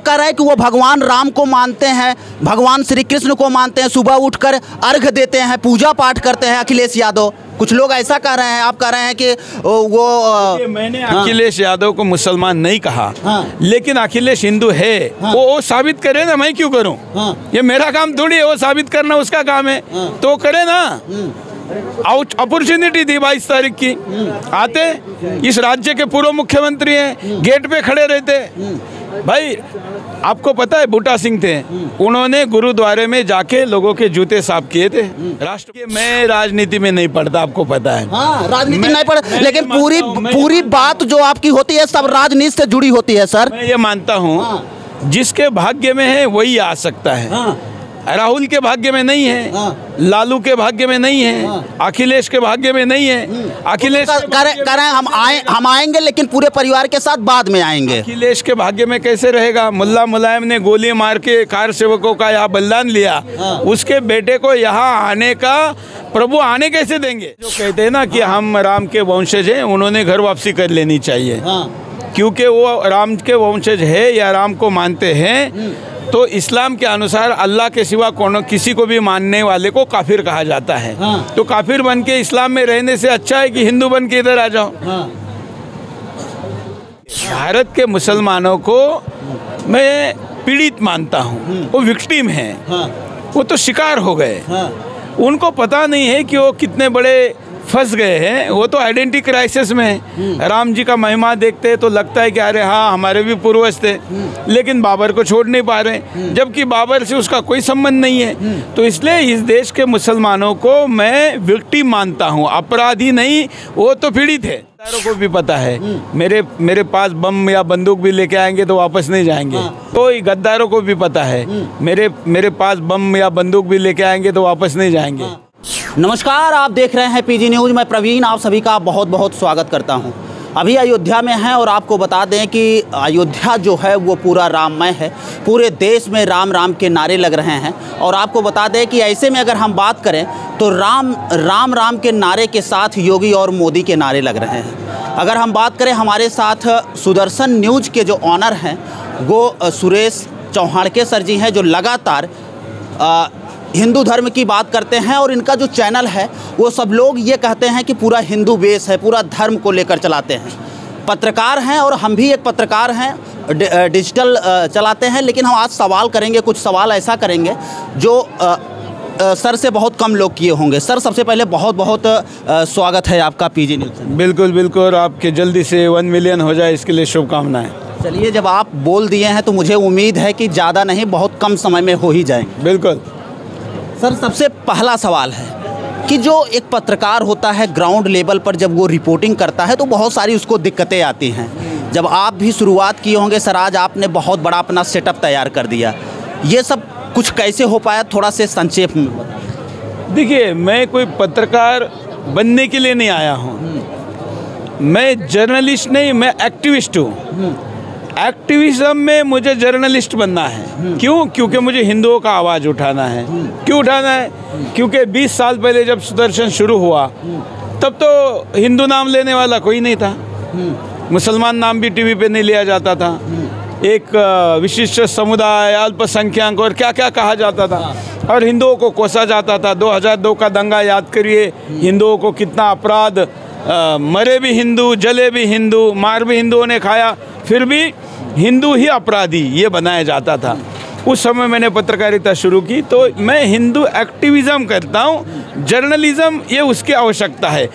कह रहे हैं कि वो भगवान राम को मानते हैं, भगवान श्री कृष्ण को मानते हैं, सुबह उठकर अर्घ देते हैं, पूजा पाठ करते हैं अखिलेश यादव। कुछ लोग ऐसा कह रहे हैं, आप कह रहे हैं कि वो मैंने अखिलेश यादव को मुसलमान नहीं कहा, लेकिन अखिलेश हिंदू है, वो साबित करे ना, मैं क्यों करूं? ये मेरा काम थोड़ी है, वो साबित करना उसका काम है, तो करे ना। अपॉर्चुनिटी थी 22 तारीख की, आते, इस राज्य के पूर्व मुख्यमंत्री हैं, गेट पे खड़े रहते। भाई आपको पता है बूटा सिंह थे, उन्होंने गुरुद्वारे में जाके लोगों के जूते साफ किए थे। राष्ट्र के मैं राजनीति में नहीं पढ़ता, आपको पता है। हाँ, राजनीति नहीं पढ़, लेकिन पूरी बात जो आपकी होती है सब राजनीति से जुड़ी होती है सर। मैं ये मानता हूँ जिसके भाग्य में है वही आ सकता है। राहुल के भाग्य में नहीं है, लालू के भाग्य में नहीं है, अखिलेश के भाग्य में नहीं है। अखिलेश करें हम आएंगे, लेकिन पूरे परिवार के साथ बाद में आएंगे। अखिलेश के भाग्य में कैसे रहेगा? मुल्ला मुलायम ने गोली मार के कार सेवकों का यहाँ बलिदान लिया, उसके बेटे को यहाँ आने का प्रभु आने कैसे देंगे? जो कहते हैं ना कि हम राम के वंशज हैं, उन्होंने घर वापसी कर लेनी चाहिए, क्योंकि वो राम के वंशज है या राम को मानते हैं। तो इस्लाम के अनुसार अल्लाह के सिवा किसी को भी मानने वाले को काफिर कहा जाता है। तो काफिर बन के इस्लाम में रहने से अच्छा है कि हिंदू बन के इधर आ जाओ। भारत के मुसलमानों को मैं पीड़ित मानता हूँ, वो विक्टिम हैं, वो तो शिकार हो गए। उनको पता नहीं है कि वो कितने बड़े फंस गए हैं। वो तो आइडेंटिटी क्राइसिस में है। राम जी का महिमा देखते हैं तो लगता है कि अरे हाँ हमारे भी पूर्वज थे, लेकिन बाबर को छोड़ नहीं पा रहे, जबकि बाबर से उसका कोई संबंध नहीं है। तो इसलिए इस देश के मुसलमानों को मैं विक्टिम मानता हूँ, अपराधी नहीं। वो तो पीड़ित है। गद्दारों को भी पता है, मेरे पास बम या बंदूक भी लेके आएंगे तो वापस नहीं जाएंगे। तो गद्दारों को भी पता है, मेरे पास बम या बंदूक भी लेके आएंगे तो वापस नहीं जाएंगे। नमस्कार, आप देख रहे हैं पीजी न्यूज़। मैं प्रवीण आप सभी का बहुत बहुत स्वागत करता हूं। अभी अयोध्या में हैं और आपको बता दें कि अयोध्या जो है वो पूरा राममय है। पूरे देश में राम राम के नारे लग रहे हैं। और आपको बता दें कि ऐसे में अगर हम बात करें तो राम के नारे के साथ योगी और मोदी के नारे लग रहे हैं। अगर हम बात करें, हमारे साथ सुदर्शन न्यूज़ के जो ऑनर हैं वो सुरेश चौहाड़के सर जी हैं, जो लगातार हिंदू धर्म की बात करते हैं। और इनका जो चैनल है वो सब लोग ये कहते हैं कि पूरा हिंदू बेस है, पूरा धर्म को लेकर चलाते हैं। पत्रकार हैं और हम भी एक पत्रकार हैं, डिजिटल चलाते हैं। लेकिन हम आज सवाल करेंगे, कुछ सवाल ऐसा करेंगे जो सर से बहुत कम लोग किए होंगे। सर, सबसे पहले बहुत बहुत स्वागत है आपका पीजी न्यूज़। बिल्कुल बिल्कुल, आपके जल्दी से 1 मिलियन हो जाए इसके लिए शुभकामनाएं। चलिए, जब आप बोल दिए हैं तो मुझे उम्मीद है कि ज़्यादा नहीं, बहुत कम समय में हो ही जाएंगे। बिल्कुल सर, सबसे पहला सवाल है कि जो एक पत्रकार होता है ग्राउंड लेवल पर जब वो रिपोर्टिंग करता है तो बहुत सारी उसको दिक्कतें आती हैं। जब आप भी शुरुआत किए होंगे सर, आज आपने बहुत बड़ा अपना सेटअप तैयार कर दिया, ये सब कुछ कैसे हो पाया, थोड़ा से संक्षेप में बताइए। देखिए, मैं कोई पत्रकार बनने के लिए नहीं आया हूँ। मैं जर्नलिस्ट नहीं, मैं एक्टिविस्ट हूँ। एक्टिविज्म में मुझे जर्नलिस्ट बनना है। क्यों? क्योंकि मुझे हिंदुओं का आवाज़ उठाना है। क्यों उठाना है? क्योंकि 20 साल पहले जब सुदर्शन शुरू हुआ तब तो हिंदू नाम लेने वाला कोई नहीं था, मुसलमान नाम भी टीवी पे नहीं लिया जाता था। एक विशिष्ट समुदाय, अल्पसंख्यक और क्या क्या कहा जाता था, और हिंदुओं को कोसा जाता था। 2002 का दंगा याद करिए, हिंदुओं को कितना अपराध, मरे भी हिंदू, जले भी हिंदू, मार भी हिंदुओं ने खाया, फिर भी हिंदू ही अपराधी ये बनाया जाता था। उस समय मैंने पत्रकारिता शुरू की। तो मैं हिंदू एक्टिविज़म करता हूँ, जर्नलिज़म ये उसकी आवश्यकता है।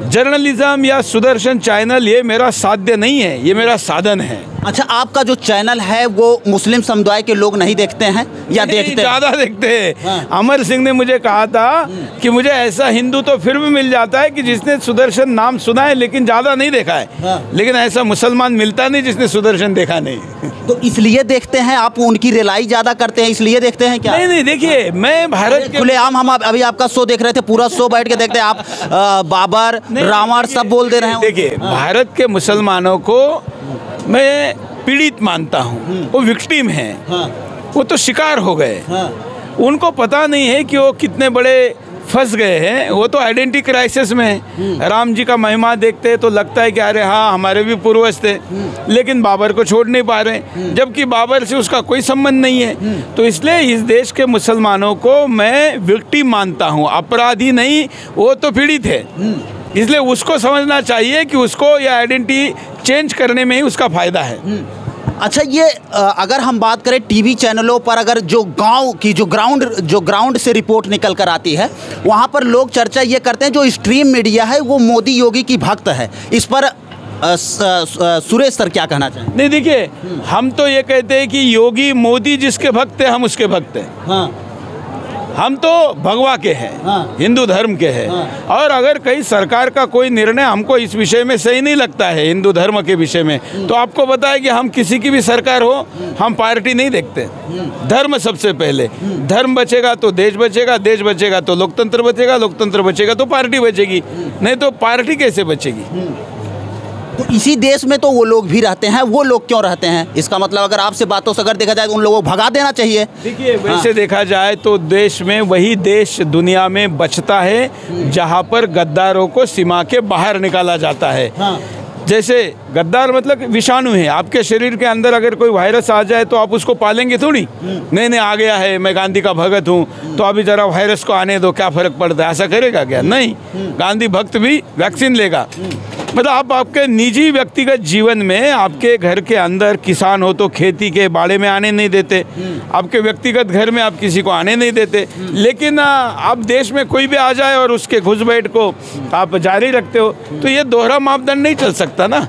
जर्नलिज्म या सुदर्शन चैनल ये मेरा साध्य नहीं है, ये मेरा साधन है। अच्छा, आपका जो चैनल है वो मुस्लिम समुदाय के लोग नहीं देखते हैं या देखते हैं? ज़्यादा देखते हैं। अमर सिंह ने मुझे कहा था कि मुझे ऐसा हिंदू तो फिर भी मिल जाता है कि जिसने सुदर्शन नाम सुना है लेकिन ज़्यादा नहीं देखा है, लेकिन ऐसा मुसलमान मिलता नहीं जिसने सुदर्शन देखा नहीं। तो इसलिए देखते हैं आप, उनकी रिलाई ज़्यादा करते हैं इसलिए देखते हैं क्या? नहीं, देखिए, मैं भारत के खुलेआम, हम अभी आपका शो देख रहे थे, पूरा शो बैठ के देखते हैं आप, बाबर, रावण सब बोल दे रहे हैं। देखिए, भारत के मुसलमानों को मैं पीड़ित मानता हूँ, वो विक्टिम हैं, वो तो शिकार हो गए। उनको पता नहीं है कि वो कितने बड़े फंस गए हैं, वो तो आइडेंटिटी क्राइसिस में है। राम जी का महिमा देखते हैं तो लगता है कि अरे हाँ हमारे भी पूर्वज थे, लेकिन बाबर को छोड़ नहीं पा रहे, जबकि बाबर से उसका कोई संबंध नहीं है। तो इसलिए इस देश के मुसलमानों को मैं विक्टिम मानता हूँ, अपराधी नहीं, वो तो पीड़ित है। इसलिए उसको समझना चाहिए कि उसको यह आइडेंटिटी चेंज करने में ही उसका फ़ायदा है। अच्छा, ये अगर हम बात करें टीवी चैनलों पर, अगर जो गांव की जो ग्राउंड से रिपोर्ट निकल कर आती है, वहां पर लोग चर्चा ये करते हैं जो स्ट्रीम मीडिया है वो मोदी योगी की भक्त है। इस पर सुरेश सर क्या कहना चाहेंगे? नहीं, देखिए, हम तो ये कहते हैं कि योगी मोदी जिसके भक्त हैं हम उसके भक्त हैं। हाँ। हम तो भगवा के हैं, हाँ। हिंदू धर्म के हैं। हाँ। और अगर कहीं सरकार का कोई निर्णय हमको इस विषय में सही नहीं लगता है, हिंदू धर्म के विषय में, तो आपको पता है कि हम किसी की भी सरकार हो, हम पार्टी नहीं देखते। धर्म सबसे पहले, धर्म बचेगा तो देश बचेगा, देश बचेगा तो लोकतंत्र बचेगा, लोकतंत्र बचेगा तो पार्टी बचेगी, नहीं तो पार्टी कैसे बचेगी? तो इसी देश में तो वो लोग भी रहते हैं, वो लोग क्यों रहते हैं? इसका मतलब अगर आपसे बातों से अगर देखा जाए तो उन लोगों को भगा देना चाहिए। देखिए, वैसे देखा जाए तो देश में वही देश दुनिया में बचता है जहां पर गद्दारों को सीमा के बाहर निकाला जाता है। हाँ। जैसे गद्दार मतलब विषाणु है, आपके शरीर के अंदर अगर कोई वायरस आ जाए तो आप उसको पालेंगे थोड़ी। नहीं, आ गया है, मैं गांधी का भगत हूँ तो अभी जरा वायरस को आने दो, क्या फर्क पड़ता है, ऐसा करेगा क्या? नहीं, गांधी भक्त भी वैक्सीन लेगा। मतलब आप आपके निजी व्यक्तिगत जीवन में, आपके घर के अंदर किसान हो तो खेती के बाड़े में आने नहीं देते, आपके व्यक्तिगत घर में आप किसी को आने नहीं देते, लेकिन आप देश में कोई भी आ जाए और उसके घुसपैठ को आप जारी रखते हो, तो ये दोहरा मापदंड नहीं चल सकता ना।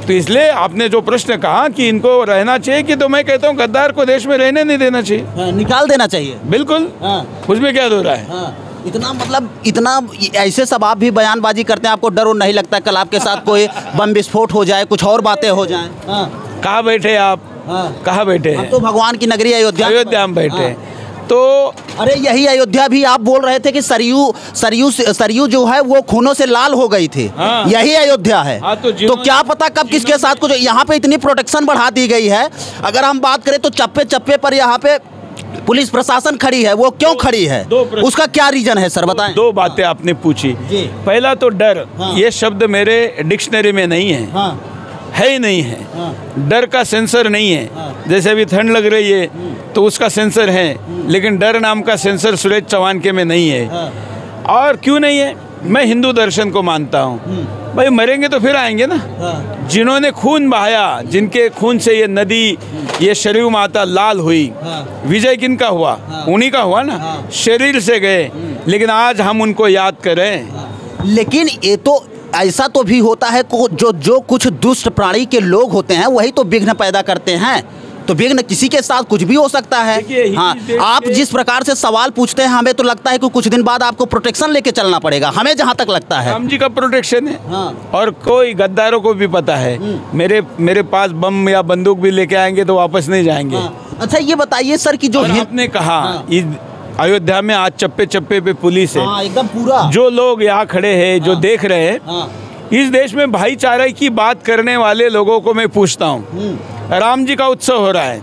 तो इसलिए आपने जो प्रश्न कहा कि इनको रहना चाहिए, कि तो मैं कहता हूँ गद्दार को देश में रहने नहीं देना चाहिए, निकाल देना चाहिए। बिल्कुल, उसमें क्या दोहरा है? इतना ऐसे सब आप भी बयानबाजी करते हैं, आपको डर नहीं लगता कल आपके साथ कोई बम विस्फोट हो जाए, कुछ और बातें हो जाएं? कहाँ बैठे आप? कहाँ बैठे हैं? तो भगवान की नगरी अयोध्या में बैठे। तो अरे यही अयोध्या भी आप बोल रहे थे कि सरयू जो है वो खूनों से लाल हो गई थी। हाँ। यही अयोध्या है। हाँ, तो क्या पता कब किसके साथ कुछ। यहाँ पे इतनी प्रोटेक्शन बढ़ा दी गई है, अगर हम बात करें तो चप्पे चप्पे पर यहाँ पे पुलिस प्रशासन खड़ी है। वो क्यों खड़ी है, उसका क्या रीजन है सर, बताएं। दो बातें आपने पूछी। पहला तो डर। हाँ। ये शब्द मेरे डिक्शनरी में नहीं है। हाँ। है ही नहीं है। हाँ। डर का सेंसर नहीं है। हाँ। जैसे अभी ठंड लग रही है तो उसका सेंसर है, लेकिन डर नाम का सेंसर सुरेश चौहान के में नहीं है। हाँ। और क्यों नहीं है? मैं हिंदू दर्शन को मानता हूँ। भाई मरेंगे तो फिर आएंगे ना। हाँ। जिन्होंने खून बहाया, जिनके खून से ये नदी, ये सरयू माता लाल हुई, हाँ। विजय किनका हुआ? हाँ। उन्हीं का हुआ ना। हाँ। शरीर से गए, लेकिन आज हम उनको याद करें। हाँ। लेकिन ये तो ऐसा तो भी होता है जो कुछ दुष्ट प्राणी के लोग होते हैं वही तो विघ्न पैदा करते हैं। तो विघ्न किसी के साथ कुछ भी हो सकता है। हाँ, आप जिस प्रकार से सवाल पूछते हैं, हमें तो लगता है कि कुछ दिन बाद आपको प्रोटेक्शन लेके चलना पड़ेगा, हमें जहाँ तक लगता है। राम जी का प्रोटेक्शन है। हाँ। और कोई गद्दारों को भी पता है, मेरे पास बम या बंदूक भी लेके आएंगे तो वापस नहीं जाएंगे। हाँ। अच्छा, ये बताइए सर कि जो आपने कहा, अयोध्या में आज चप्पे चप्पे पे पुलिस है। हाँ, एकदम पूरा। जो लोग यहाँ खड़े हैं, जो देख रहे हैं, इस देश में भाईचारे की बात करने वाले लोगों को मैं पूछता हूँ, राम जी का उत्सव हो रहा है,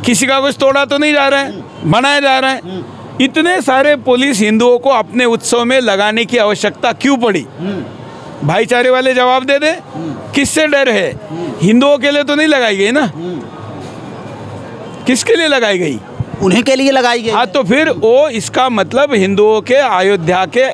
किसी का कुछ तोड़ा तो नहीं जा रहा है, बनाया जा रहा है। इतने सारे पुलिस हिंदुओं को अपने उत्सव में लगाने की आवश्यकता क्यों पड़ी? भाईचारे वाले जवाब दे दे, किससे डर है? हिंदुओं के लिए तो नहीं लगाई गई ना, किसके लिए लगाई गई? उन्हीं के लिए लगाई गई। हाँ, तो फिर वो इसका मतलब हिंदुओं के अयोध्या के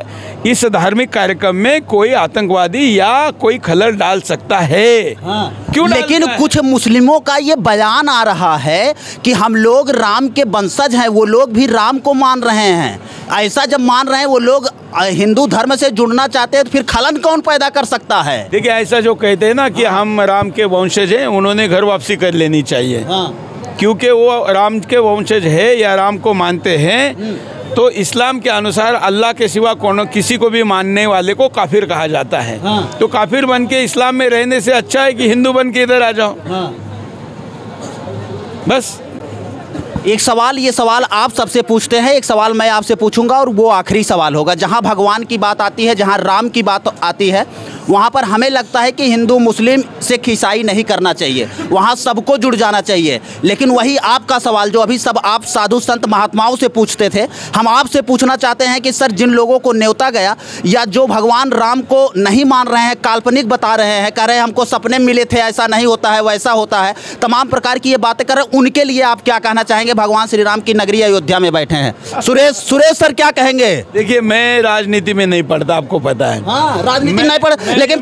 इस धार्मिक कार्यक्रम में कोई आतंकवादी या कोई खलल डाल सकता है? हाँ। क्यों? लेकिन कुछ मुस्लिमों का ये बयान आ रहा है कि हम लोग राम के वंशज हैं, वो लोग भी राम को मान रहे हैं। ऐसा जब मान रहे हैं वो लोग, हिंदू धर्म से जुड़ना चाहते हैं, तो फिर खलन कौन पैदा कर सकता है? देखिए, ऐसा जो कहते हैं ना कि हम राम के वंशज हैं, उन्होंने घर वापसी कर लेनी चाहिए। हाँ। क्योंकि वो राम के वंशज है या राम को मानते हैं, तो इस्लाम के अनुसार अल्लाह के सिवा किसी को भी मानने वाले को काफिर कहा जाता है। हाँ। तो काफिर बन के इस्लाम में रहने से अच्छा है कि हिंदू बन के इधर आ जाओ। हाँ। बस। एक सवाल, ये सवाल आप सबसे पूछते हैं, एक सवाल मैं आपसे पूछूंगा और वो आखिरी सवाल होगा। जहां भगवान की बात आती है, जहां राम की बात आती है, वहां पर हमें लगता है कि हिंदू मुस्लिम सिख ईसाई नहीं करना चाहिए, वहां सबको जुड़ जाना चाहिए। लेकिन वही आपका सवाल जो अभी सब आप साधु संत महात्माओं से पूछते थे, हम आपसे पूछना चाहते हैं कि सर, जिन लोगों को न्योता गया या जो भगवान राम को नहीं मान रहे हैं, काल्पनिक बता रहे हैं, कह रहे हैं हमको सपने मिले थे, ऐसा नहीं होता है, वैसा होता है, तमाम प्रकार की ये बातें कर रहे हैं, उनके लिए आप क्या कहना चाहेंगे? भगवान श्री राम की नगरी अयोध्या में बैठे हैं। सुरेश सर क्या कहेंगे? देखिए, मैं राजनीति में नहीं पढ़ता, आपको पता है। हाँ, राजनीति नहीं पढ़, लेकिन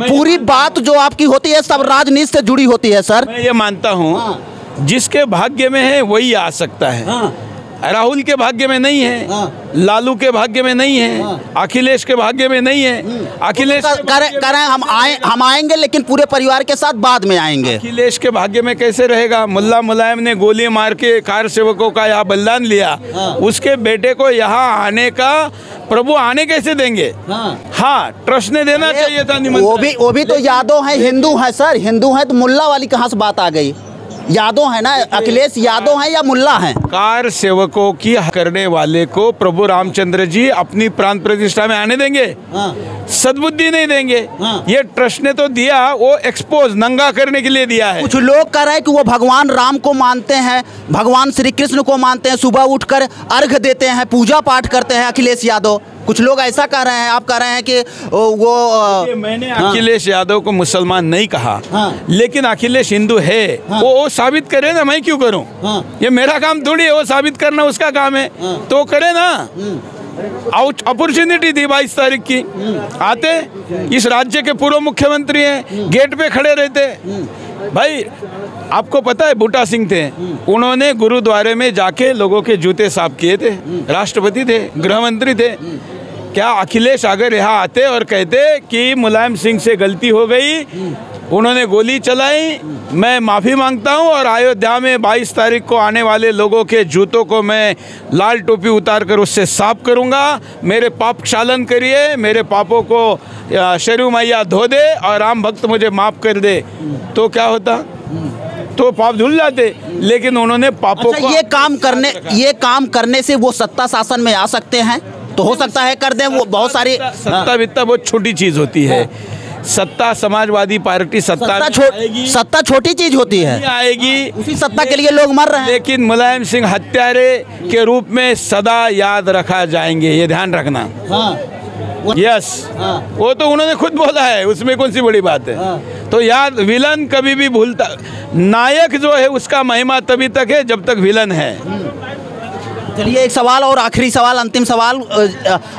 पूरी बात जो आपकी होती है सब राजनीति से जुड़ी होती है सर। मैं ये मानता हूँ, हाँ। जिसके भाग्य में है वही आ सकता है। हाँ। राहुल के भाग्य में नहीं है, हाँ। लालू के भाग्य में नहीं है, हाँ। अखिलेश के भाग्य में नहीं है। अखिलेश करें हम आएंगे, लेकिन पूरे परिवार के साथ बाद में आएंगे। अखिलेश के भाग्य में कैसे रहेगा? मुल्ला मुलायम ने गोली मार के कार सेवकों का यहाँ बलिदान लिया। हाँ। उसके बेटे को यहाँ आने का प्रभु आने कैसे देंगे? हाँ, ट्रस्ट ने देना चाहिए था निमंत्रण। वो भी तो यादव हैं, हिंदू हैं सर, हिंदू हैं, तो मुल्ला वाली कहाँ से बात आ गई? यादव है ना, अखिलेश यादव हैं या मुल्ला हैं? कार सेवकों की करने वाले को प्रभु रामचंद्र जी अपनी प्राण प्रतिष्ठा में आने देंगे? हाँ। सद्बुद्धि नहीं देंगे। हाँ। ये ट्रस्ट ने तो दिया, वो एक्सपोज नंगा करने के लिए दिया है। कुछ लोग कह रहे हैं कि वो भगवान राम को मानते हैं, भगवान श्री कृष्ण को मानते हैं, सुबह उठकर अर्घ देते हैं, पूजा पाठ करते हैं अखिलेश यादव। कुछ लोग ऐसा कह रहे हैं, आप कह रहे हैं कि वो मैंने अखिलेश यादव को मुसलमान नहीं कहा। हाँ। लेकिन अखिलेश हिंदू है। हाँ। वो साबित करे ना, मैं क्यों करूं? हाँ। ये मेरा काम थोड़ी है, वो साबित करना उसका काम है। हाँ। तो करे ना। अपॉर्चुनिटी थी 22 तारीख की, आते। इस राज्य के पूर्व मुख्यमंत्री हैं, गेट पे खड़े रहते। भाई, आपको पता है बूटा सिंह थे, उन्होंने गुरुद्वारे में जाके लोगों के जूते साफ किए थे। राष्ट्रपति थे, गृह मंत्री थे। क्या अखिलेश अगर यहाँ आते और कहते कि मुलायम सिंह से गलती हो गई, उन्होंने गोली चलाई, मैं माफ़ी मांगता हूँ और अयोध्या में 22 तारीख को आने वाले लोगों के जूतों को मैं लाल टोपी उतार कर उससे साफ करूँगा, मेरे पाप क्षालन करिए, मेरे पापों को शरयू मैया धो दे और राम भक्त मुझे माफ़ कर दे, तो क्या होता? तो पाप धुल जाते। लेकिन उन्होंने पापों को ये काम करने से वो सत्ता शासन में आ सकते हैं, तो हो सकता है कर दें। वो बहुत सारी सत्ता वित्ता बहुत छोटी चीज़ होती है। सत्ता, समाजवादी पार्टी सत्ता छोटी चीज होती है, आएगी। उसी सत्ता के लिए लोग मर रहे हैं। लेकिन मुलायम सिंह हत्यारे के रूप में सदा याद रखा जाएंगे, ये ध्यान रखना। हाँ। यस। हाँ। वो तो उन्होंने खुद बोला है, उसमें कौन सी बड़ी बात है? हाँ। तो याद, विलन कभी भी भूलता, नायक जो है उसका महिमा तभी तक है जब तक विलन है। चलिए, एक सवाल और आखिरी सवाल, अंतिम सवाल।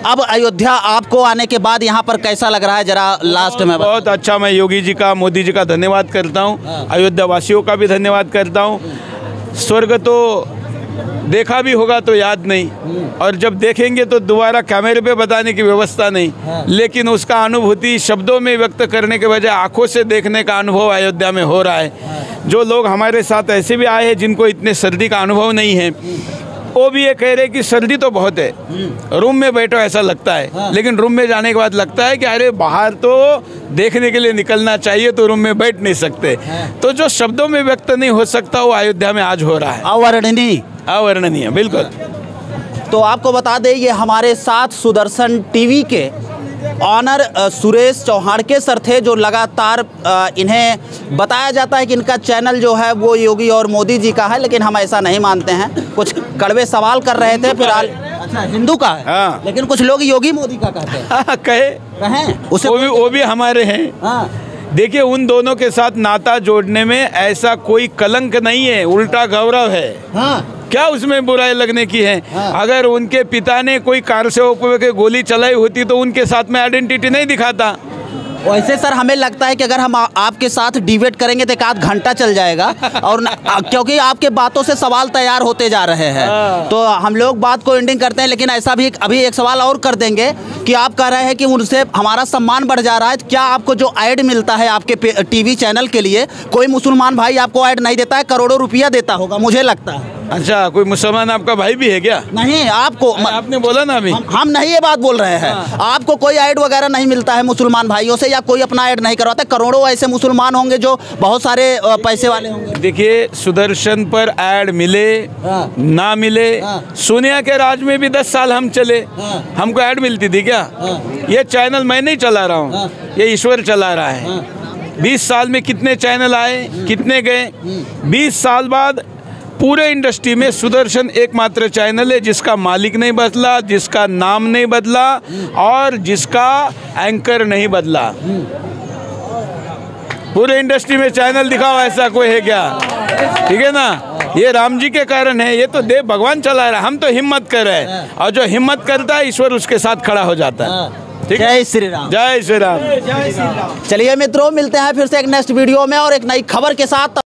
अब अयोध्या आपको आने के बाद यहाँ पर कैसा लग रहा है, जरा लास्ट में? बहुत अच्छा। मैं योगी जी का, मोदी जी का धन्यवाद करता हूँ। अयोध्या वासियों का भी धन्यवाद करता हूँ। स्वर्ग तो देखा भी होगा तो याद नहीं, और जब देखेंगे तो दोबारा कैमरे पे बताने की व्यवस्था नहीं। लेकिन उसका अनुभूति शब्दों में व्यक्त करने के बजाय आंखों से देखने का अनुभव अयोध्या में हो रहा है। जो लोग हमारे साथ ऐसे भी आए हैं जिनको इतने सर्दी का अनुभव नहीं है, वो भी ये कह रहे कि सर्दी तो बहुत है, रूम में बैठो ऐसा लगता है। लेकिन रूम में जाने के बाद लगता है कि अरे बाहर तो देखने के लिए निकलना चाहिए, तो रूम में बैठ नहीं सकते। तो जो शब्दों में व्यक्त नहीं हो सकता वो अयोध्या में आज हो रहा है। अवर्णनीय, बिल्कुल। तो आपको बता दें, ये हमारे साथ सुदर्शन टीवी के ऑनर सुरेश चौहाड़के सर थे, जो लगातार इन्हें बताया जाता है कि इनका चैनल जो है वो योगी और मोदी जी का है, लेकिन हम ऐसा नहीं मानते हैं। कुछ कड़वे सवाल कर रहे थे। फिर अच्छा, हिंदू का है। हाँ। लेकिन कुछ लोग योगी मोदी का कहते हैं। कहें उसे वो भी हमारे हैं। हाँ। देखिए, उन दोनों के साथ नाता जोड़ने में ऐसा कोई कलंक नहीं है, उल्टा गौरव है। हाँ। क्या उसमें बुराई लगने की है? हाँ। अगर उनके पिता ने कोई कार से होकर गोली चलाई होती तो उनके साथ में आइडेंटिटी नहीं दिखाता। वैसे सर, हमें लगता है कि अगर हम आपके साथ डिबेट करेंगे तो एक आध घंटा चल जाएगा, और क्योंकि आपके बातों से सवाल तैयार होते जा रहे हैं। तो हम लोग बात को एंडिंग करते हैं। लेकिन ऐसा भी अभी एक सवाल और कर देंगे कि आप कह रहे हैं कि उनसे हमारा सम्मान बढ़ जा रहा है। क्या आपको जो ऐड मिलता है आपके टीवी चैनल के लिए, कोई मुसलमान भाई आपको ऐड नहीं देता है? करोड़ों रुपया देता होगा, मुझे लगता है। अच्छा, कोई मुसलमान आपका भाई भी है क्या? नहीं, आपको आपने बोला ना अभी। हम नहीं ये बात बोल रहे हैं। आपको कोई ऐड वगैरह नहीं मिलता है मुसलमान भाइयों से, या कोई अपना ऐड नहीं करवाता? करोड़ों ऐसे मुसलमान होंगे जो बहुत सारे पैसे वाले होंगे। देखिए, सुदर्शन पर ऐड मिले ना मिले, सोनिया के राज में भी 10 साल हम चले, हमको ऐड मिलती थी क्या? ये चैनल मैं नहीं चला रहा हूँ, ये ईश्वर चला रहा है। 20 साल में कितने चैनल आए, कितने गए? 20 साल बाद पूरे इंडस्ट्री में सुदर्शन एकमात्र चैनल है जिसका मालिक नहीं बदला, जिसका नाम नहीं बदला और जिसका एंकर नहीं बदला। पूरे इंडस्ट्री में चैनल दिखाओ ऐसा कोई है क्या? ठीक है ना, ये राम जी के कारण है, ये तो देव भगवान चला रहा है, हम तो हिम्मत कर रहे हैं, और जो हिम्मत करता है ईश्वर उसके साथ खड़ा हो जाता है। ठीक है, जय श्री राम। जय श्री राम। चलिए मित्रों, मिलते हैं फिर से एक नेक्स्ट वीडियो में और एक नई खबर के साथ।